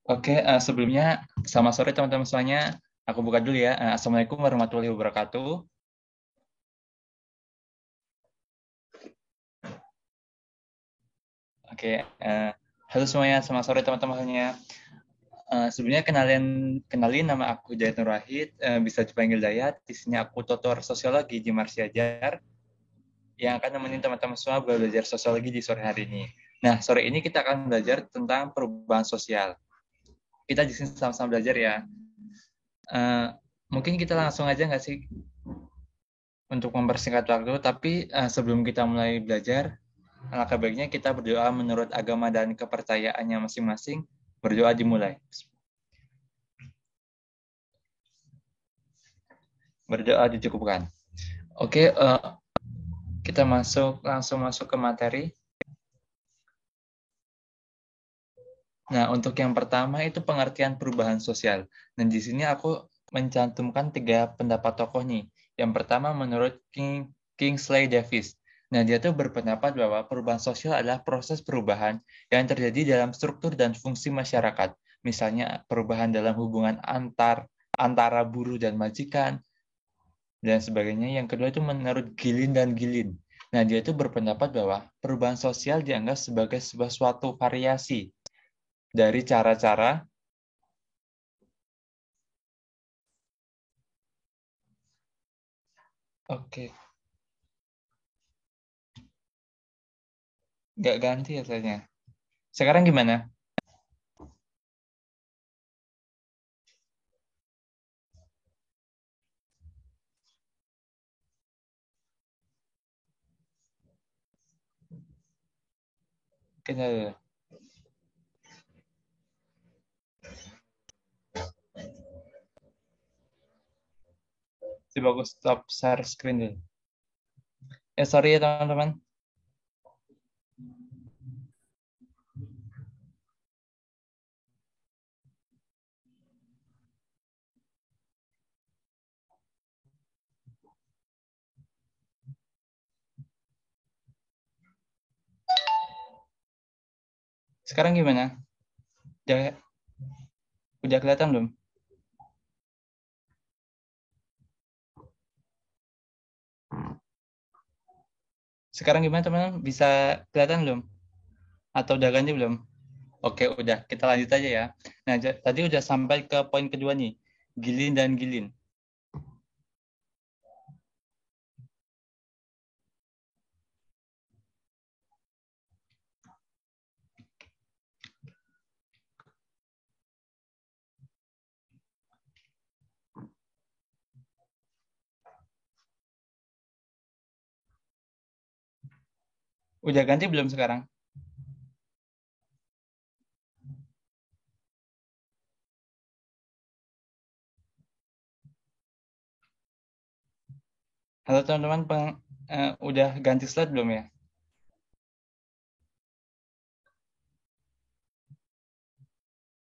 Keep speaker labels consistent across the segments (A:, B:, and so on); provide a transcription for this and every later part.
A: Oke, sebelumnya selamat sore teman-teman semuanya. Aku buka dulu ya. Assalamualaikum warahmatullahi wabarakatuh. Oke, halo semuanya, selamat sore teman-teman semuanya. Sebelumnya kenalin nama aku Jayat Nur Wahid, bisa dipanggil Dayat. Di sini aku tutor sosiologi di Marsiajar yang akan nemenin teman-teman semua belajar sosiologi di sore hari ini. Nah, sore ini kita akan belajar tentang perubahan sosial. Kita di sini sama-sama belajar ya. Eh, Mungkin kita langsung aja nggak sih untuk mempersingkat waktu, tapi sebelum kita mulai belajar, alangkah baiknya kita berdoa menurut agama dan kepercayaannya masing-masing. Berdoa dimulai. Berdoa dicukupkan. Oke, kita langsung masuk ke materi. Nah, untuk yang pertama itu pengertian perubahan sosial. Dan di sini aku mencantumkan tiga pendapat tokoh nih. Yang pertama menurut Kingsley Davis. Nah, dia tuh berpendapat bahwa perubahan sosial adalah proses perubahan yang terjadi dalam struktur dan fungsi masyarakat. Misalnya perubahan dalam hubungan antara buruh dan majikan dan sebagainya. Yang kedua itu menurut Gilin dan Gilin. Nah, dia itu berpendapat bahwa perubahan sosial dianggap sebagai sebuah suatu variasi dari cara-cara. Oke, nggak ganti ya saya. Sekarang gimana? Kita coba aku stop share screen dulu. Sorry ya teman-teman. Sekarang gimana? Udah, udah kelihatan belum? Sekarang gimana teman-teman? Bisa kelihatan belum? Atau udah ganti belum? Oke, udah. Kita lanjut aja ya. Nah, tadi udah sampai ke poin kedua nih. Gilin dan Gilin. Udah ganti belum sekarang? Halo teman-teman, udah ganti slide belum ya?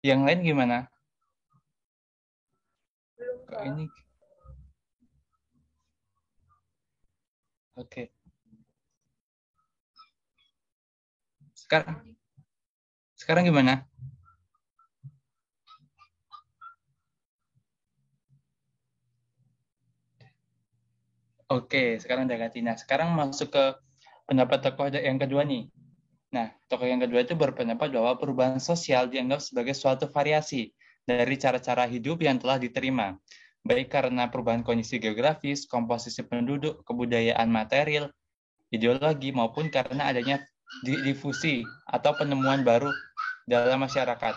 A: Yang lain gimana? Kok ini? Oke. Sekarang sekarang gimana? Oke, sekarang udah ganti. Nah, sekarang masuk ke pendapat tokoh yang kedua nih. Nah, tokoh yang kedua itu berpendapat bahwa perubahan sosial dianggap sebagai suatu variasi dari cara-cara hidup yang telah diterima, baik karena perubahan kondisi geografis, komposisi penduduk, kebudayaan material, ideologi, maupun karena adanya difusi atau penemuan baru dalam masyarakat.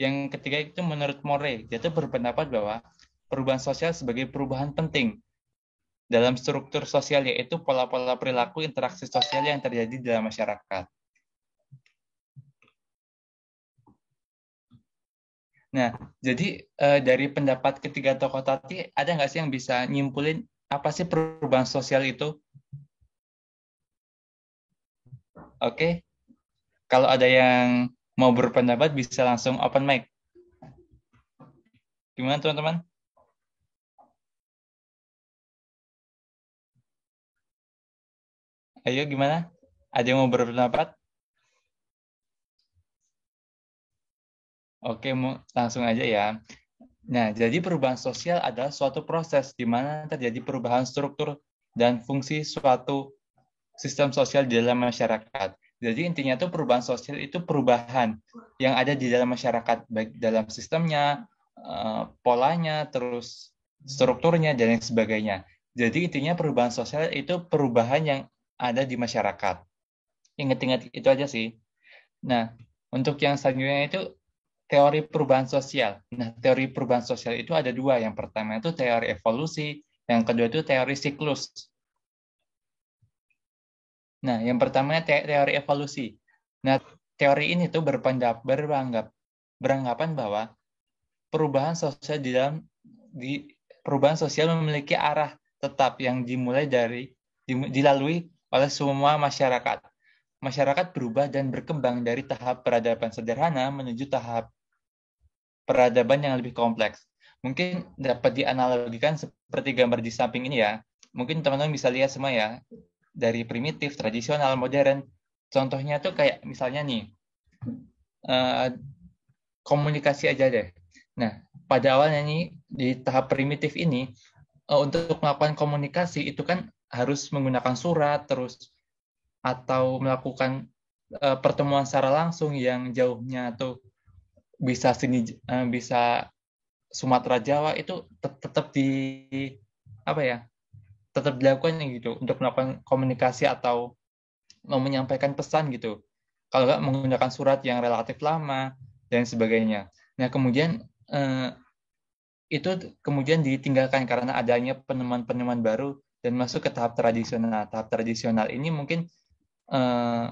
A: Yang ketiga itu menurut Morey, dia itu berpendapat bahwa perubahan sosial sebagai perubahan penting dalam struktur sosial, yaitu pola-pola perilaku interaksi sosial yang terjadi dalam masyarakat. Nah, jadi dari pendapat ketiga tokoh tadi, ada nggak sih yang bisa nyimpulin apa sih perubahan sosial itu? Oke, kalau ada yang mau berpendapat bisa langsung open mic. Gimana teman-teman? Ayo gimana? Ada yang mau berpendapat? Oke, langsung aja ya. Nah, jadi perubahan sosial adalah suatu proses di mana terjadi perubahan struktur dan fungsi suatu sistem sosial di dalam masyarakat. Jadi intinya tuh perubahan sosial itu perubahan yang ada di dalam masyarakat, baik dalam sistemnya, polanya, terus strukturnya, dan lain sebagainya. Jadi intinya perubahan sosial itu perubahan yang ada di masyarakat. Ingat-ingat itu aja sih. Nah, untuk yang selanjutnya itu teori perubahan sosial. Nah, teori perubahan sosial itu ada dua. Yang pertama itu teori evolusi, yang kedua itu teori siklus. Nah, yang pertama teori evolusi. Nah, teori ini tuh beranggapan bahwa perubahan sosial di perubahan sosial memiliki arah tetap yang dilalui oleh semua masyarakat. Masyarakat berubah dan berkembang dari tahap peradaban sederhana menuju tahap peradaban yang lebih kompleks. Mungkin dapat dianalogikan seperti gambar di samping ini ya. Mungkin teman-teman bisa lihat semua ya, dari primitif, tradisional, modern. Contohnya tuh kayak misalnya nih, eh, komunikasi aja deh. Nah, pada awalnya nih, di tahap primitif ini, untuk melakukan komunikasi itu kan harus menggunakan surat, terus atau melakukan pertemuan secara langsung yang jauhnya tuh bisa Sumatera Jawa itu tetap apa ya tetap dilakukan gitu untuk melakukan komunikasi atau mau menyampaikan pesan gitu. Kalau nggak menggunakan surat yang relatif lama dan sebagainya. Nah kemudian eh, itu kemudian ditinggalkan karena adanya penemuan-penemuan baru dan masuk ke tahap tradisional. Tahap tradisional ini mungkin eh,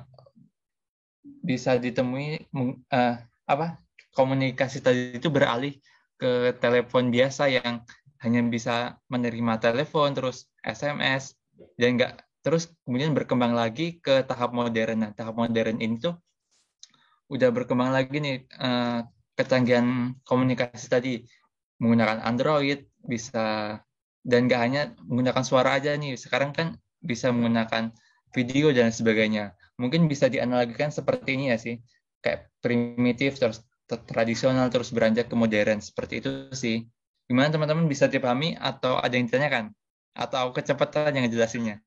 A: bisa ditemui eh, apa komunikasi tadi itu beralih ke telepon biasa yang hanya bisa menerima telepon terus SMS dan enggak terus kemudian berkembang lagi ke tahap modern. Nah, tahap modern ini tuh udah berkembang lagi nih kecanggihan komunikasi tadi menggunakan Android bisa dan nggak hanya menggunakan suara aja nih. Sekarang kan bisa menggunakan video dan sebagainya. Mungkin bisa dianalogikan seperti ini ya sih. Kayak primitif terus tradisional terus beranjak ke modern seperti itu sih. Gimana teman-teman bisa dipahami atau ada yang ditanyakan? Atau kecepatan yang jelasinnya?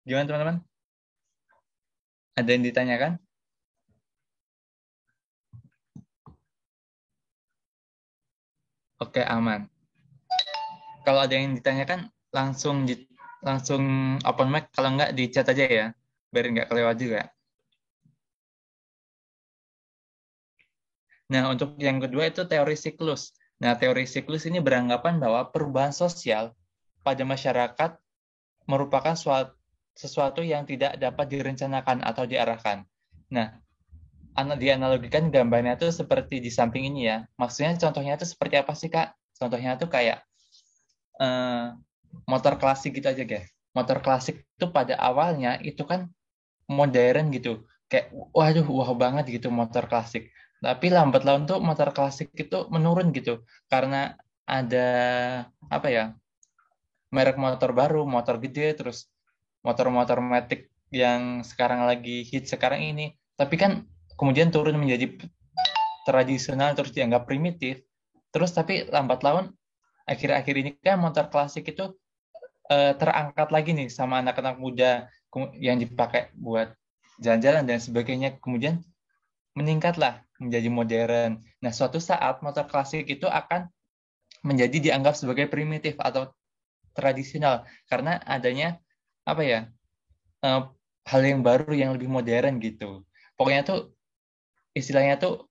A: Gimana teman-teman? Ada yang ditanyakan? Oke, aman. Kalau ada yang ditanyakan langsung open mic, kalau nggak di chat aja ya, biar nggak kelewat juga. Nah, untuk yang kedua itu teori siklus. Nah, teori siklus ini beranggapan bahwa perubahan sosial pada masyarakat merupakan sesuatu yang tidak dapat direncanakan atau diarahkan. Nah, dianalogikan gambarnya itu seperti di samping ini ya. Maksudnya contohnya itu seperti apa sih, Kak? Contohnya itu kayak eh, motor klasik gitu aja, guys. Motor klasik itu pada awalnya itu kan modern gitu. Kayak waduh wah banget gitu motor klasik. Tapi lambat laun tuh motor klasik itu menurun gitu karena ada apa ya? Merek motor baru, motor gede terus motor-motor matic yang sekarang lagi hit sekarang ini. Tapi kan kemudian turun menjadi tradisional terus dianggap primitif. Terus tapi lambat laun akhir-akhir ini kan motor klasik itu terangkat lagi nih sama anak-anak muda yang dipakai buat jalan-jalan dan sebagainya. Kemudian meningkatlah menjadi modern. Nah, suatu saat motor klasik itu akan menjadi dianggap sebagai primitif atau tradisional karena adanya apa ya eh, hal yang baru yang lebih modern gitu. Pokoknya tuh istilahnya tuh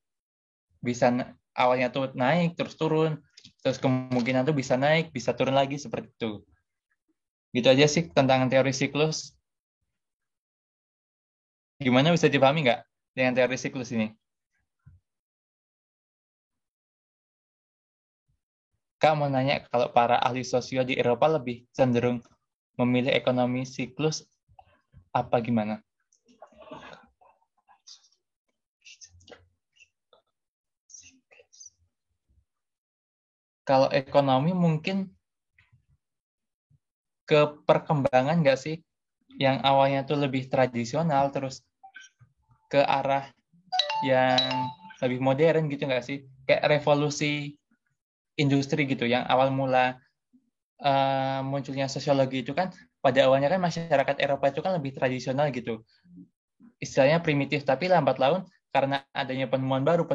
A: bisa awalnya tuh naik terus turun, terus kemungkinan tuh bisa naik bisa turun lagi seperti itu. Gitu aja sih tentang teori siklus. Gimana bisa dipahami nggak dengan teori siklus ini? Kak mau nanya kalau para ahli sosio di Eropa lebih cenderung memilih ekonomi siklus apa gimana? Kalau ekonomi mungkin ke perkembangan nggak sih? Yang awalnya tuh lebih tradisional terus ke arah yang lebih modern gitu nggak sih? Kayak revolusi industri gitu, yang awal mula munculnya sosiologi itu kan pada awalnya kan masyarakat Eropa itu kan lebih tradisional gitu, istilahnya primitif, tapi lambat laun karena adanya penemuan baru,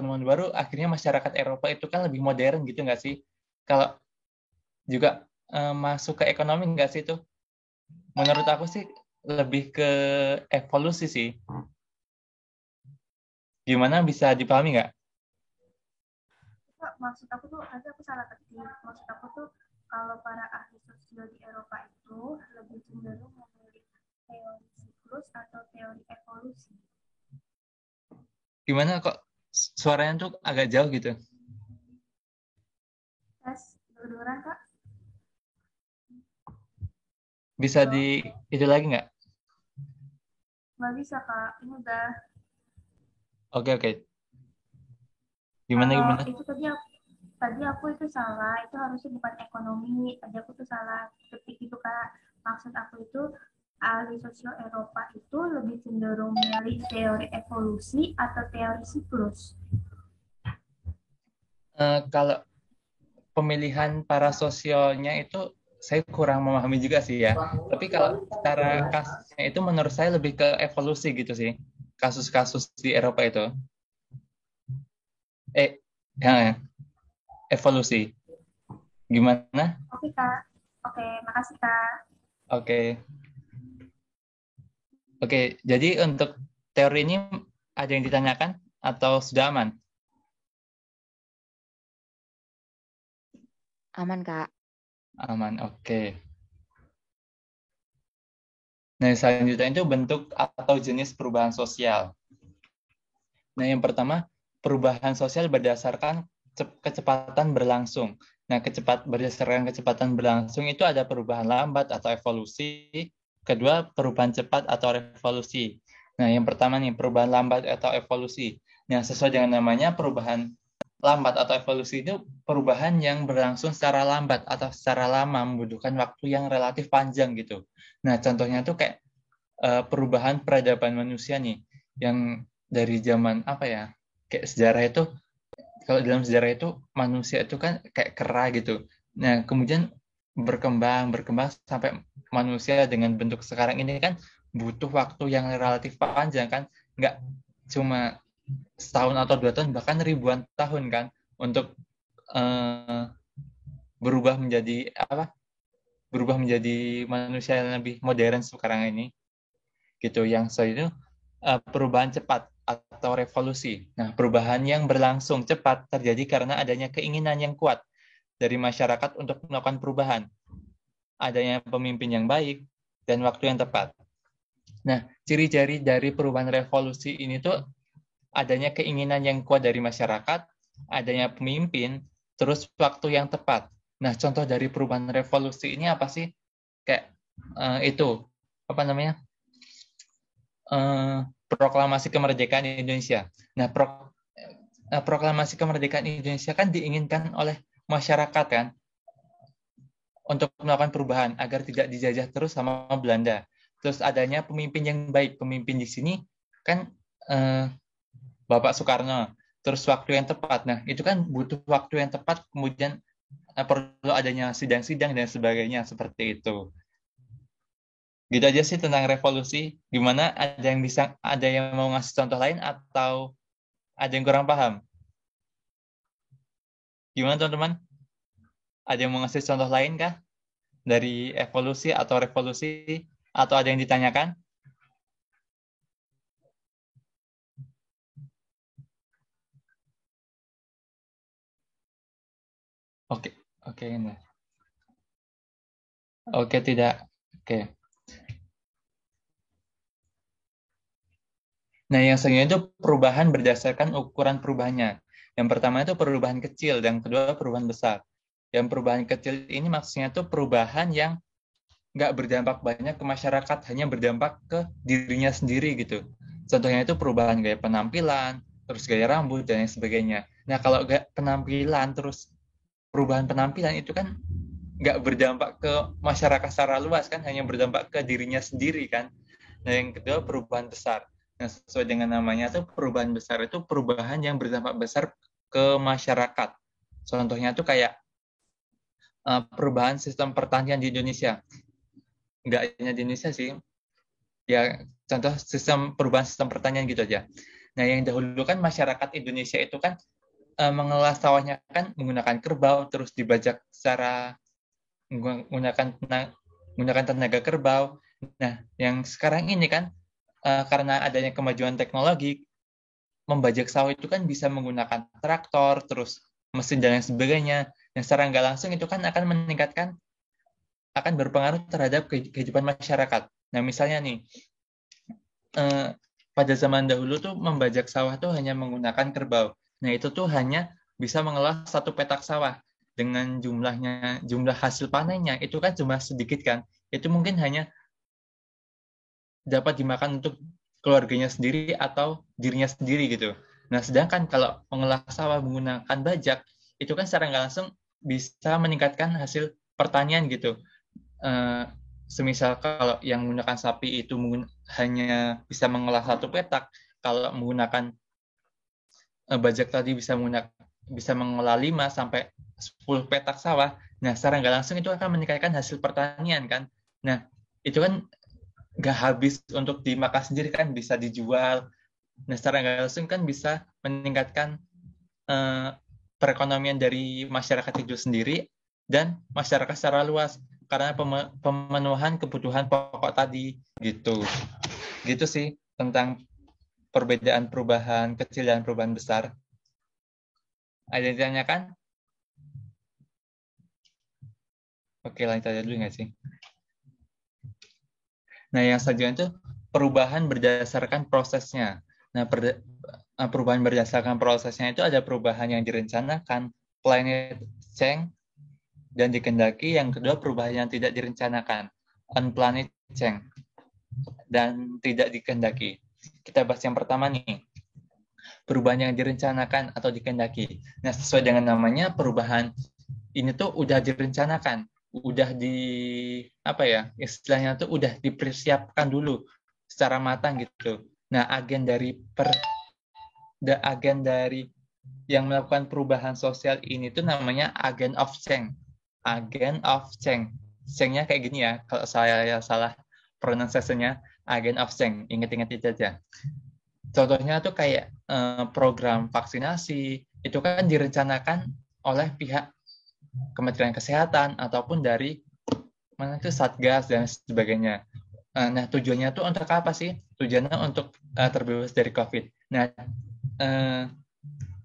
A: akhirnya masyarakat Eropa itu kan lebih modern gitu nggak sih? Kalau juga masuk ke ekonomi nggak sih itu? Menurut aku sih lebih ke evolusi sih. Gimana, bisa dipahami nggak?
B: Maksud aku tuh nanti aku salah ketik. Maksud aku tuh kalau para ahli sosial di Eropa itu lebih cenderung memilih teori siklus atau teori evolusi.
A: Gimana kok suaranya tuh agak jauh gitu?
B: Tes kedengeran kak?
A: Bisa di
B: Halo?
A: itu lagi nggak?
B: Nggak bisa kak, ini udah.
A: Oke, oke. Gimana,
B: Kalau
A: gimana?
B: itu tadi aku itu salah, itu harusnya bukan ekonomi, tadi aku tuh salah ketik itu kak. Maksud aku itu ahli sosial Eropa itu lebih cenderung milih teori evolusi atau teori siklus.
A: Kalau pemilihan para sosionya itu saya kurang memahami juga sih ya. Tapi kalau secara kasusnya itu menurut saya lebih ke evolusi gitu sih. Kasus-kasus di Eropa itu. Eh, ya, evolusi. Gimana?
B: Oke kak, oke makasih kak.
A: Oke. Oke, jadi untuk teori ini ada yang ditanyakan atau sudah aman?
C: Aman, Kak.
A: Aman, oke. Nah, selanjutnya itu bentuk atau jenis perubahan sosial. Nah, yang pertama, perubahan sosial berdasarkan kecepatan berlangsung. Nah, berdasarkan kecepatan berlangsung itu ada perubahan lambat atau evolusi, kedua perubahan cepat atau revolusi. Nah, yang pertama nih, perubahan lambat atau evolusi. Nah, sesuai dengan namanya, perubahan lambat atau evolusi itu perubahan yang berlangsung secara lambat atau secara lama, membutuhkan waktu yang relatif panjang gitu. Nah, contohnya tuh kayak perubahan peradaban manusia nih, yang dari zaman apa ya, kayak sejarah itu, kalau dalam sejarah itu manusia itu kan kayak kera gitu. Nah, kemudian berkembang sampai manusia dengan bentuk sekarang ini kan butuh waktu yang relatif panjang kan, nggak cuma setahun atau 2 tahun, bahkan ribuan tahun kan, untuk uh, berubah menjadi apa? Berubah menjadi manusia yang lebih modern sekarang ini gitu. Yang saya itu perubahan cepat atau revolusi. Nah, perubahan yang berlangsung cepat terjadi karena adanya keinginan yang kuat dari masyarakat untuk melakukan perubahan, adanya pemimpin yang baik, dan waktu yang tepat. Nah, ciri-ciri dari perubahan revolusi ini tuh adanya keinginan yang kuat dari masyarakat, adanya pemimpin, terus waktu yang tepat. Nah, contoh dari perubahan revolusi ini apa sih? Kayak itu, apa namanya? Proklamasi kemerdekaan Indonesia. Nah, proklamasi kemerdekaan Indonesia kan diinginkan oleh masyarakat kan untuk melakukan perubahan agar tidak dijajah terus sama Belanda. Terus adanya pemimpin yang baik. Pemimpin di sini kan Bapak Soekarno. Terus waktu yang tepat. Nah, itu kan butuh waktu yang tepat, kemudian perlu adanya sidang-sidang dan sebagainya seperti itu. Gitu aja sih tentang revolusi. Gimana? Ada yang mau ngasih contoh lain atau ada yang kurang paham? Gimana teman-teman? Ada yang mau ngasih contoh lain kah? Dari evolusi atau revolusi? Atau ada yang ditanyakan? Oke, oke, ini. Oke, tidak. Oke. Nah, yang selanjutnya itu perubahan berdasarkan ukuran perubahannya. Yang pertama itu perubahan kecil, yang kedua perubahan besar. Yang perubahan kecil ini maksudnya itu perubahan yang nggak berdampak banyak ke masyarakat, hanya berdampak ke dirinya sendiri gitu. Contohnya itu perubahan gaya penampilan, terus gaya rambut, dan lain sebagainya. Nah, kalau gaya penampilan, terus perubahan penampilan itu kan nggak berdampak ke masyarakat secara luas kan, hanya berdampak ke dirinya sendiri kan. Nah, yang kedua perubahan besar. Nah, sesuai dengan namanya tuh perubahan besar itu perubahan yang berdampak besar ke masyarakat. Contohnya tuh kayak perubahan sistem pertanian di Indonesia. Nggak hanya di Indonesia sih, ya contoh perubahan sistem pertanian gitu aja. Nah, yang dahulu kan masyarakat Indonesia itu kan mengelola sawahnya kan menggunakan kerbau, terus dibajak secara menggunakan tenaga kerbau. Nah, yang sekarang ini kan karena adanya kemajuan teknologi, membajak sawah itu kan bisa menggunakan traktor, terus mesin dan lain sebagainya. Yang secara nggak langsung itu kan akan berpengaruh terhadap kehidupan masyarakat. Nah, misalnya nih, pada zaman dahulu tuh membajak sawah tuh hanya menggunakan kerbau. Nah, itu tuh hanya bisa mengolah satu petak sawah dengan jumlah hasil panennya itu kan cuma sedikit kan. Itu mungkin hanya dapat dimakan untuk keluarganya sendiri atau dirinya sendiri gitu. Nah, sedangkan kalau mengolah sawah menggunakan bajak, itu kan secara nggak langsung bisa meningkatkan hasil pertanian gitu. Eh, Semisal kalau yang menggunakan sapi itu hanya bisa mengolah satu petak, kalau menggunakan bajak tadi bisa mengolah 5 sampai 10 petak sawah. Nah, secara nggak langsung itu akan meningkatkan hasil pertanian kan. Nah, itu kan nggak habis untuk dimakan sendiri kan, bisa dijual. Nah, secara nggak langsung kan bisa meningkatkan eh, perekonomian dari masyarakat itu sendiri dan masyarakat secara luas karena pemenuhan kebutuhan pokok tadi gitu. Gitu sih tentang perbedaan perubahan kecil dan perubahan besar. Ada yang ditanyakan? Oke, lanjut aja dulu nggak sih? Nah, yang selanjutnya itu perubahan berdasarkan prosesnya. Nah, perubahan berdasarkan prosesnya itu ada perubahan yang direncanakan, climate change, dan dikehendaki. Yang kedua, perubahan yang tidak direncanakan, unplanned change, dan tidak dikehendaki. Kita bahas yang pertama nih, perubahan yang direncanakan atau dikehendaki. Nah, sesuai dengan namanya, perubahan ini tuh udah direncanakan, udah apa ya, istilahnya tuh udah dipersiapkan dulu secara matang gitu. Nah, agen dari yang melakukan perubahan sosial ini tuh namanya agen of change. Agen of change. Change-nya kayak gini ya, kalau saya salah pronunciation-nya, agen of change. Ingat-ingat itu aja. Contohnya tuh kayak program vaksinasi, itu kan direncanakan oleh pihak Kementerian Kesehatan ataupun dari mana itu Satgas dan sebagainya. Nah, tujuannya tuh untuk apa sih? Tujuannya untuk terbebas dari COVID. Nah,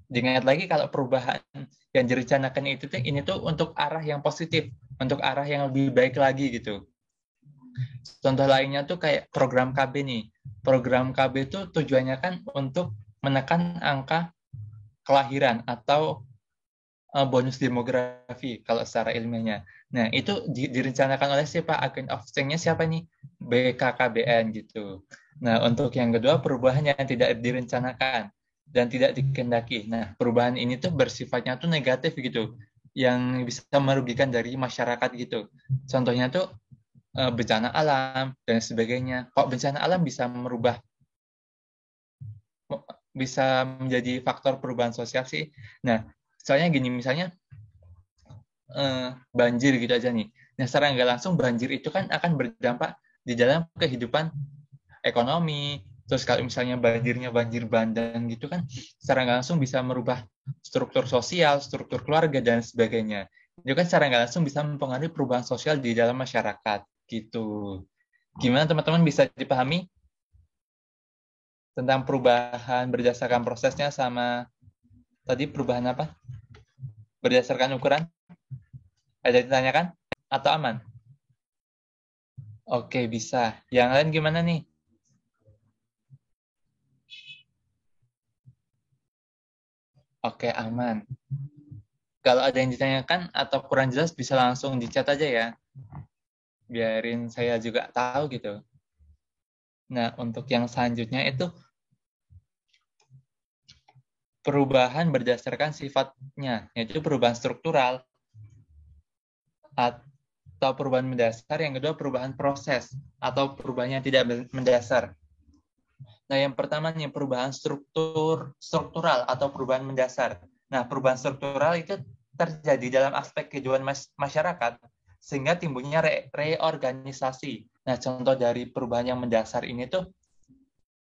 A: diingat lagi kalau perubahan yang direncanakan ini tuh untuk arah yang positif, untuk arah yang lebih baik lagi gitu. Contoh lainnya tuh kayak program KB nih. Program KB itu tujuannya kan untuk menekan angka kelahiran atau bonus demografi kalau secara ilmiahnya. Nah, itu direncanakan oleh siapa? Agen of change-nya siapa nih? BKKBN gitu. Nah, untuk yang kedua, perubahan yang tidak direncanakan dan tidak dikehendaki. Nah, perubahan ini tuh bersifatnya tuh negatif gitu, yang bisa merugikan dari masyarakat gitu. Contohnya tuh bencana alam dan sebagainya. Kok bencana alam bisa menjadi faktor perubahan sosial sih? Nah, soalnya gini, misalnya banjir gitu aja nih. Nah, secara nggak langsung banjir itu kan akan berdampak di dalam kehidupan ekonomi. Terus kalau misalnya banjirnya banjir bandang gitu kan, secara nggak langsung bisa merubah struktur sosial, struktur keluarga, dan sebagainya. Itu kan secara nggak langsung bisa mempengaruhi perubahan sosial di dalam masyarakat gitu. Gimana teman-teman bisa dipahami tentang perubahan berdasarkan prosesnya sama tadi perubahan apa? Berdasarkan ukuran? Ada ditanyakan? Atau aman? Oke, bisa. Yang lain gimana nih? Oke, aman. Kalau ada yang ditanyakan atau kurang jelas bisa langsung di chat aja ya. Biarin saya juga tahu gitu. Nah, untuk yang selanjutnya itu perubahan berdasarkan sifatnya, yaitu perubahan struktural atau perubahan mendasar. Yang kedua, perubahan proses atau perubahan yang tidak mendasar. Nah, yang pertama nih perubahan struktural atau perubahan mendasar. Nah, perubahan struktural itu terjadi dalam aspek kehidupan masyarakat sehingga timbulnya reorganisasi. Nah, contoh dari perubahan yang mendasar ini tuh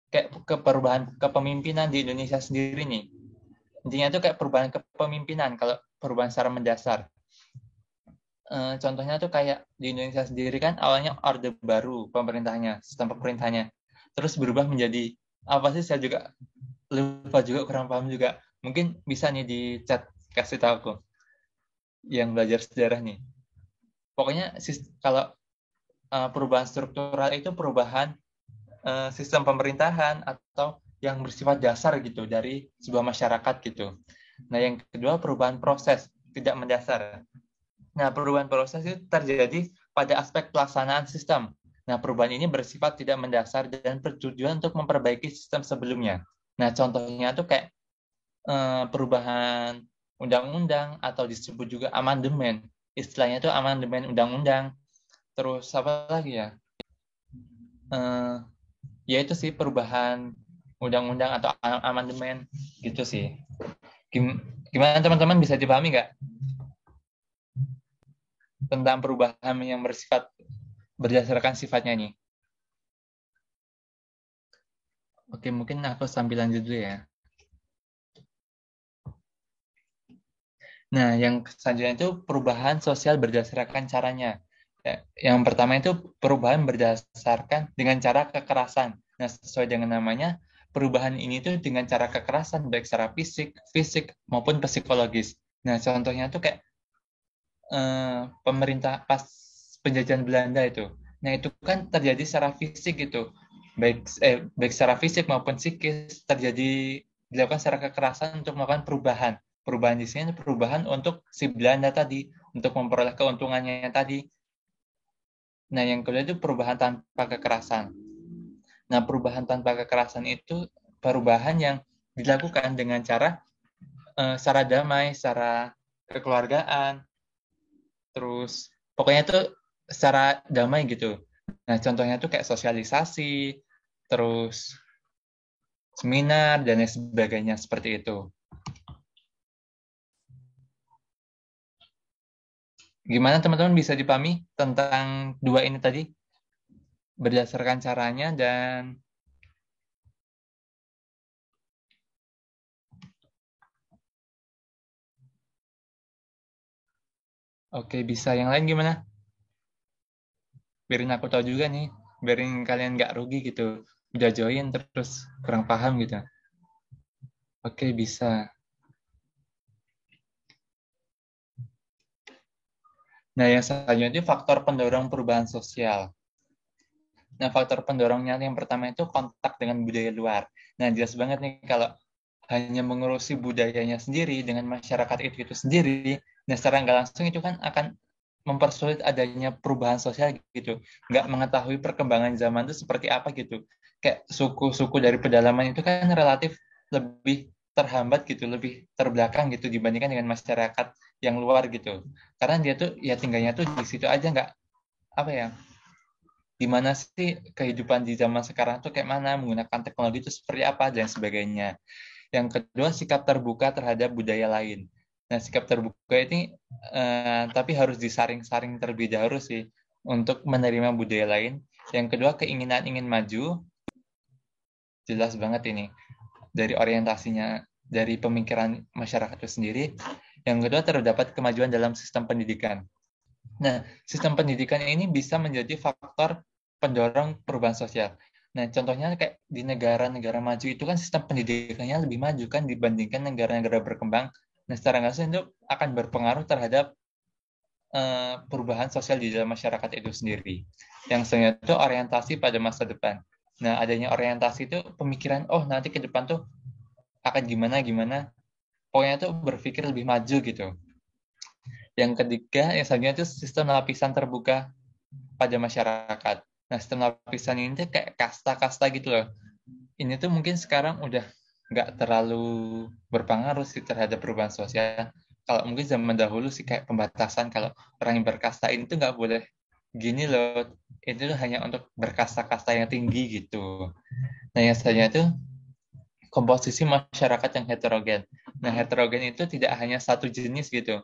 A: kayak perubahan kepemimpinan di Indonesia sendiri nih. Intinya tuh kayak perubahan kepemimpinan kalau perubahan secara mendasar. Contohnya tuh kayak di Indonesia sendiri kan awalnya Orde Baru pemerintahnya, sistem pemerintahnya. Terus berubah menjadi apa sih, saya juga lupa juga, kurang paham juga. Mungkin bisa nih di chat kasih tahu aku yang belajar sejarah nih. Pokoknya kalau perubahan struktural itu perubahan sistem pemerintahan atau yang bersifat dasar gitu dari sebuah masyarakat gitu. Nah, yang kedua perubahan proses tidak mendasar. Nah, perubahan proses itu terjadi pada aspek pelaksanaan sistem. Nah, perubahan ini bersifat tidak mendasar dan bertujuan untuk memperbaiki sistem sebelumnya. Nah, contohnya tuh kayak perubahan undang-undang atau disebut juga amandemen. Istilahnya tuh amandemen undang-undang. Terus apa lagi ya? Eh, Ya itu sih perubahan undang-undang atau amandemen gitu sih. Gimana teman-teman, bisa dipahami nggak tentang perubahan yang bersifat berdasarkan sifatnya nih? Oke, mungkin aku sambil lanjut dulu ya. Nah, yang selanjutnya itu perubahan sosial berdasarkan caranya. Yang pertama itu perubahan berdasarkan dengan cara kekerasan. Nah, sesuai dengan namanya, perubahan ini tuh dengan cara kekerasan, baik secara fisik maupun psikologis. Nah, contohnya tuh kayak pemerintah pas penjajahan Belanda itu. Nah, itu kan terjadi secara fisik gitu. Baik secara fisik maupun psikis terjadi, dilakukan secara kekerasan untuk melakukan perubahan. Perubahan di sini perubahan untuk si Belanda tadi, untuk memperoleh keuntungannya tadi. Nah, yang kedua itu perubahan tanpa kekerasan. Nah, perubahan tanpa kekerasan itu perubahan yang dilakukan dengan cara secara damai, secara kekeluargaan, terus pokoknya tuh secara damai gitu. Nah, contohnya tuh kayak sosialisasi, terus seminar, dan lain sebagainya seperti itu. Gimana teman-teman, bisa dipahami tentang dua ini tadi? Berdasarkan caranya dan... Oke, bisa. Yang lain gimana? Biarin aku tahu juga nih. Biarin kalian nggak rugi gitu. Udah join terus kurang paham gitu. Oke, bisa. Nah, yang selanjutnya itu faktor pendorong perubahan sosial. Nah, faktor pendorongnya yang pertama itu kontak dengan budaya luar. Nah, jelas banget nih kalau hanya mengurusi budayanya sendiri dengan masyarakat itu sendiri, nah secara nggak langsung itu kan akan mempersulit adanya perubahan sosial gitu. Nggak mengetahui perkembangan zaman itu seperti apa gitu. Kayak suku-suku dari pedalaman itu kan relatif lebih terhambat gitu, lebih terbelakang gitu dibandingkan dengan masyarakat yang luar gitu. Karena dia tuh ya tinggalnya tuh di situ aja, nggak apa ya, gimana sih kehidupan di zaman sekarang tuh kayak mana, menggunakan teknologi itu seperti apa dan sebagainya. Yang kedua, sikap terbuka terhadap budaya lain. Nah, sikap terbuka ini tapi harus disaring-saring terlebih dahulu sih untuk menerima budaya lain. Yang kedua, keinginan ingin maju, jelas banget ini dari orientasinya, dari pemikiran masyarakat itu sendiri. Yang kedua, terdapat kemajuan dalam sistem pendidikan. Nah, sistem pendidikan ini bisa menjadi faktor pendorong perubahan sosial. Nah, contohnya kayak di negara-negara maju itu kan sistem pendidikannya lebih maju kan dibandingkan negara-negara berkembang. Nah, secara langsung itu akan berpengaruh terhadap perubahan sosial di dalam masyarakat itu sendiri. Yang selanjutnya itu orientasi pada masa depan. Nah, adanya orientasi itu pemikiran, oh nanti ke depan tuh akan gimana-gimana. Pokoknya tuh berpikir lebih maju gitu. Yang ketiga, yang selanjutnya itu sistem lapisan terbuka pada masyarakat. Nah, sistem lapisan ini tuh kayak kasta-kasta gitu loh. Ini tuh mungkin sekarang udah nggak terlalu berpengaruh sih terhadap perubahan sosial. Kalau mungkin zaman dahulu sih kayak pembatasan kalau orang yang berkasta ini tuh nggak boleh gini loh, itu hanya untuk berkasta-kasta yang tinggi gitu. Nah, yang selanjutnya itu komposisi masyarakat yang heterogen. Nah, heterogen itu tidak hanya satu jenis gitu.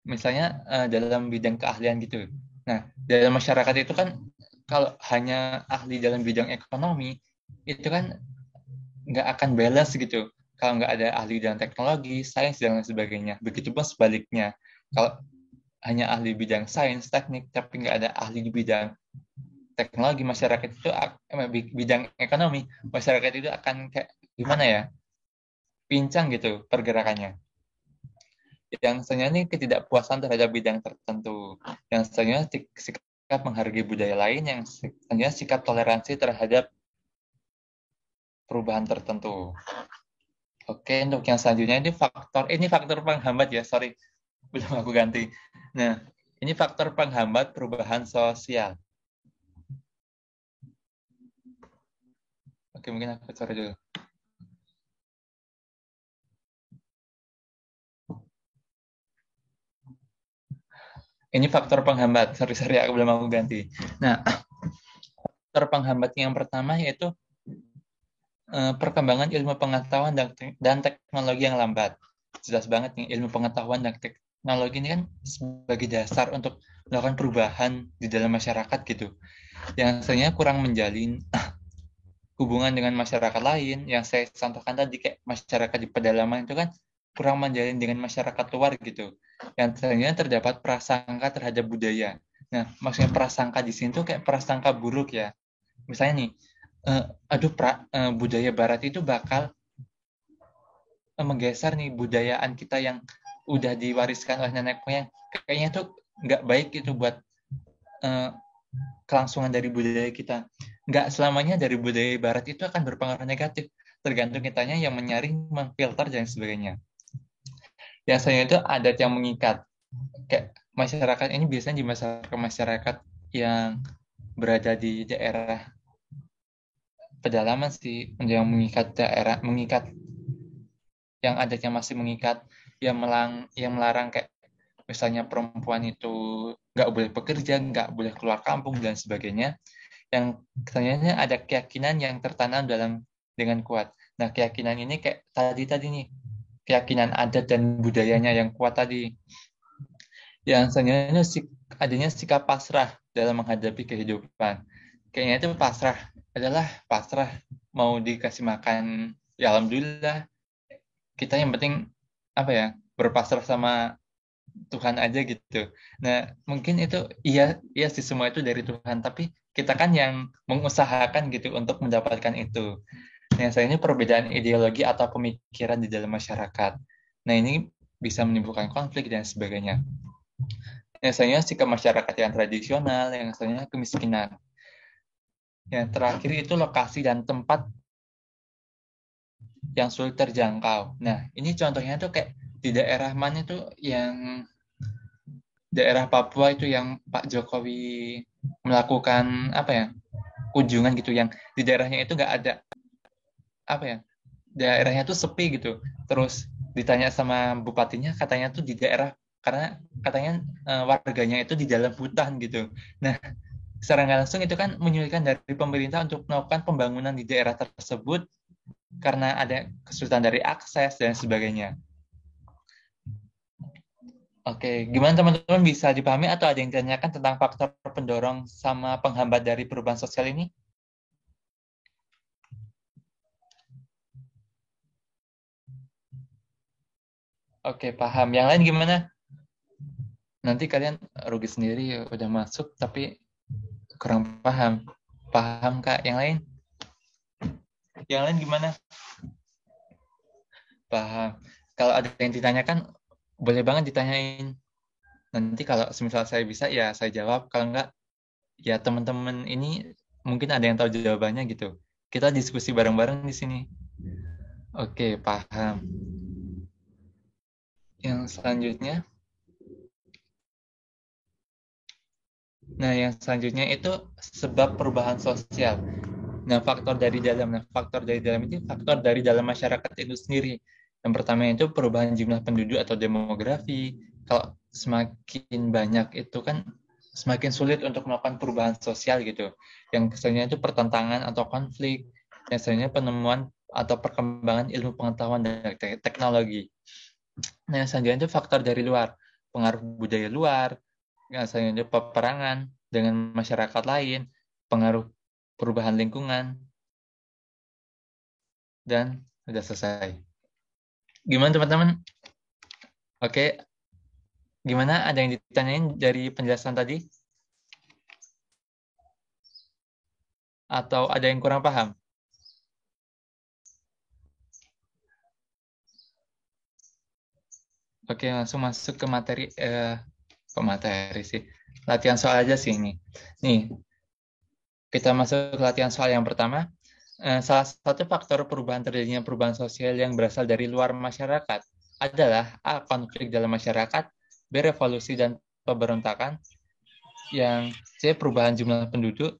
A: Misalnya dalam bidang keahlian gitu. Nah, dalam masyarakat itu kan kalau hanya ahli dalam bidang ekonomi, itu kan nggak akan balance gitu. Kalau nggak ada ahli dalam teknologi, sains, dan lain sebagainya. Begitupun sebaliknya. Kalau hanya ahli bidang sains, teknik, tapi nggak ada ahli di bidang teknologi, masyarakat itu bidang ekonomi, masyarakat itu akan kayak gimana ya, pincang gitu pergerakannya. Yang sebenarnya ini ketidakpuasan terhadap bidang tertentu, yang sebenarnya sikap menghargai budaya lain, yang sebenarnya sikap toleransi terhadap perubahan tertentu. Oke, untuk yang selanjutnya ini faktor penghambat ya, sorry, belum aku ganti. Nah, ini faktor penghambat perubahan sosial. Oke, mungkin aku cari dulu. Ini faktor penghambat. Sorry, aku belum mau ganti. Nah, faktor penghambat yang pertama yaitu perkembangan ilmu pengetahuan dan teknologi yang lambat. Jelas banget nih, ilmu pengetahuan dan teknologi ini kan sebagai dasar untuk melakukan perubahan di dalam masyarakat gitu. Yang sebenarnya kurang menjalin hubungan dengan masyarakat lain. Yang saya contohkan tadi kayak masyarakat di pedalaman itu kan kurang menjalin dengan masyarakat luar gitu. Yang sebenarnya terdapat prasangka terhadap budaya. Nah, maksudnya prasangka di sini tuh kayak prasangka buruk ya. Misalnya nih, budaya barat itu bakal menggeser nih budayaan kita yang udah diwariskan oleh nenek moyang. Kayaknya tuh nggak baik itu buat kelangsungan dari budaya kita. Nggak selamanya dari budaya barat itu akan berpengaruh negatif. Tergantung kitanya yang menyaring, memfilter, dan sebagainya. Biasanya itu adat yang mengikat. Kayak masyarakat ini biasanya di masyarakat yang berada di daerah pedalaman sih, yang mengikat yang adatnya masih mengikat, yang melarang kayak misalnya perempuan itu nggak boleh bekerja, nggak boleh keluar kampung dan sebagainya. Yang ternyata ada keyakinan yang tertanam dengan kuat. Nah, keyakinan ini kayak tadi nih, keyakinan adat dan budayanya yang kuat tadi. Yang sebenarnya adanya sikap pasrah dalam menghadapi kehidupan. Kayaknya itu pasrah mau dikasih makan ya alhamdulillah, kita yang penting apa ya, berpasrah sama Tuhan aja gitu. Nah, mungkin itu iya sih, semua itu dari Tuhan, tapi kita kan yang mengusahakan gitu untuk mendapatkan itu. Nah, saya ini perbedaan ideologi atau pemikiran di dalam masyarakat. Nah, ini bisa menimbulkan konflik dan sebagainya. Biasanya sikap masyarakat yang tradisional, yang sebenarnya kemiskinan. Yang terakhir itu lokasi dan tempat yang sulit terjangkau. Nah, ini contohnya tuh kayak di daerah mana tuh, yang daerah Papua itu yang Pak Jokowi melakukan apa ya, kunjungan gitu, yang di daerahnya itu nggak ada apa ya, daerahnya tuh sepi gitu. Terus ditanya sama bupatinya, katanya tuh di daerah, karena katanya warganya itu di dalam hutan gitu. Nah, secara nggak langsung itu kan menyulitkan dari pemerintah untuk melakukan pembangunan di daerah tersebut karena ada kesulitan dari akses dan sebagainya. Oke, gimana teman-teman, bisa dipahami atau ada yang ditanyakan tentang faktor pendorong sama penghambat dari perubahan sosial ini? Oke, paham. Yang lain gimana? Nanti kalian rugi sendiri udah masuk tapi kurang paham. Paham, Kak? Yang lain? Yang lain gimana? Paham. Kalau ada yang ditanyakan, boleh banget ditanyain. Nanti kalau semisal saya bisa, ya saya jawab. Kalau enggak, ya teman-teman ini mungkin ada yang tahu jawabannya gitu. Kita diskusi bareng-bareng di sini. Oke, paham. Yang selanjutnya. Nah, yang selanjutnya itu sebab perubahan sosial. Nah, faktor dari dalam. Nah, faktor dari dalam itu faktor dari dalam masyarakat itu sendiri. Yang pertama itu perubahan jumlah penduduk atau demografi. Kalau semakin banyak itu kan semakin sulit untuk melakukan perubahan sosial gitu, yang kesannya itu pertentangan atau konflik, yang sebenarnya penemuan atau perkembangan ilmu pengetahuan dan teknologi. Nah, yang selanjutnya itu faktor dari luar, pengaruh budaya luar, yang selanjutnya peperangan dengan masyarakat lain, pengaruh perubahan lingkungan, dan sudah selesai. Gimana teman-teman? Oke, gimana? Ada yang ditanyain dari penjelasan tadi? Atau ada yang kurang paham? Oke, langsung masuk ke materi. Materi sih. Latihan soal aja sih ini. Nih, kita masuk ke latihan soal yang pertama. Salah satu faktor perubahan terjadinya perubahan sosial yang berasal dari luar masyarakat adalah A. Konflik dalam masyarakat, B. Revolusi dan pemberontakan, yang C. Perubahan jumlah penduduk,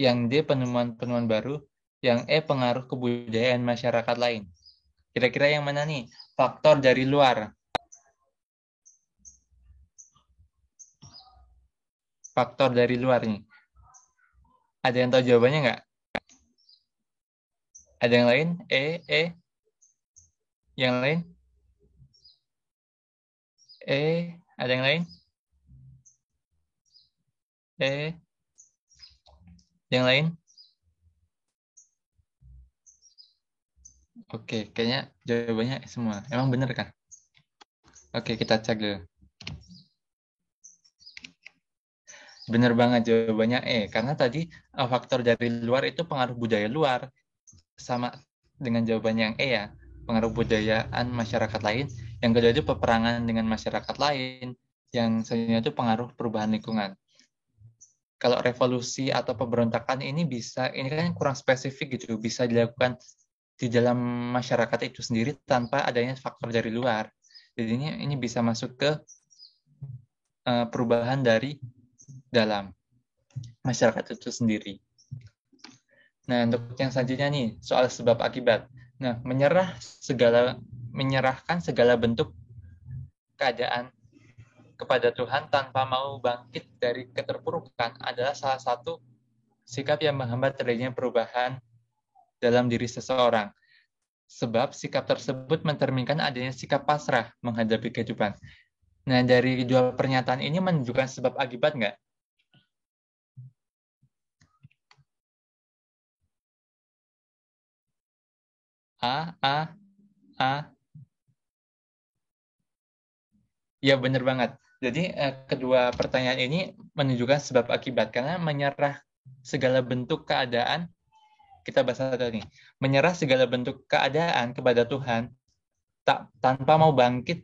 A: yang D. Penemuan-penemuan baru, yang E. Pengaruh kebudayaan masyarakat lain. Kira-kira yang mana nih? Faktor dari luar. Faktor dari luar nih. Ada yang tahu jawabannya nggak? Ada yang lain? Yang lain? Ada yang lain? Yang lain? Oke, kayaknya jawabannya semua. Emang bener kan? Oke, kita cek dulu. Bener banget jawabannya karena tadi faktor dari luar itu pengaruh budaya luar. Sama dengan jawabannya yang ya, pengaruh budayaan masyarakat lain. Yang kedua itu peperangan dengan masyarakat lain. Yang selanjutnya itu pengaruh perubahan lingkungan. Kalau revolusi atau pemberontakan ini kan kurang spesifik gitu, bisa dilakukan di dalam masyarakat itu sendiri tanpa adanya faktor dari luar. Jadi ini bisa masuk ke perubahan dari dalam masyarakat itu sendiri. Nah, untuk yang selanjutnya nih, soal sebab akibat. Nah, menyerahkan segala bentuk keadaan kepada Tuhan tanpa mau bangkit dari keterpurukan adalah salah satu sikap yang menghambat terjadinya perubahan dalam diri seseorang. Sebab sikap tersebut mencerminkan adanya sikap pasrah menghadapi kehidupan. Nah, dari dua pernyataan ini menunjukkan sebab akibat nggak? A, A, A. Ya, benar banget. Jadi, kedua pertanyaan ini menunjukkan sebab akibat. Karena menyerah segala bentuk keadaan, kita bahas tadi, menyerah segala bentuk keadaan kepada Tuhan, tanpa mau bangkit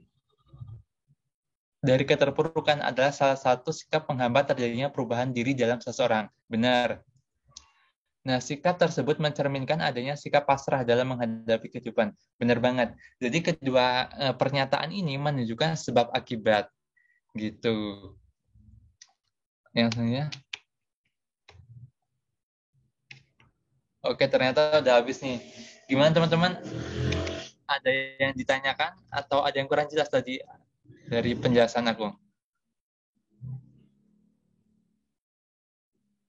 A: dari keterpurukan adalah salah satu sikap penghambat terjadinya perubahan diri dalam seseorang. Benar. Nah, sikap tersebut mencerminkan adanya sikap pasrah dalam menghadapi kehidupan. Benar banget. Jadi kedua pernyataan ini menunjukkan sebab akibat. Gitu. Yang selanjutnya. Oke, ternyata udah habis nih. Gimana teman-teman? Ada yang ditanyakan atau ada yang kurang jelas tadi dari penjelasan aku?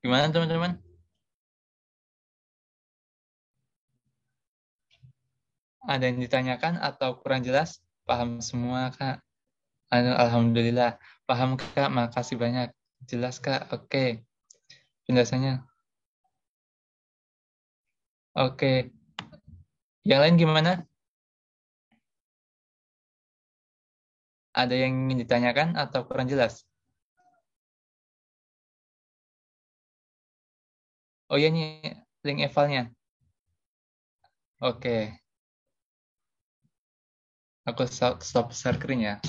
A: Gimana teman-teman? Ada yang ditanyakan atau kurang jelas? Paham semua, Kak? Alhamdulillah. Paham, Kak. Makasih banyak. Jelas, Kak. Oke. Penjelasannya. Oke. Yang lain gimana? Ada yang ingin ditanyakan atau kurang jelas? Oh iya nih, link evalnya. Oke. Aku stop share screen ya.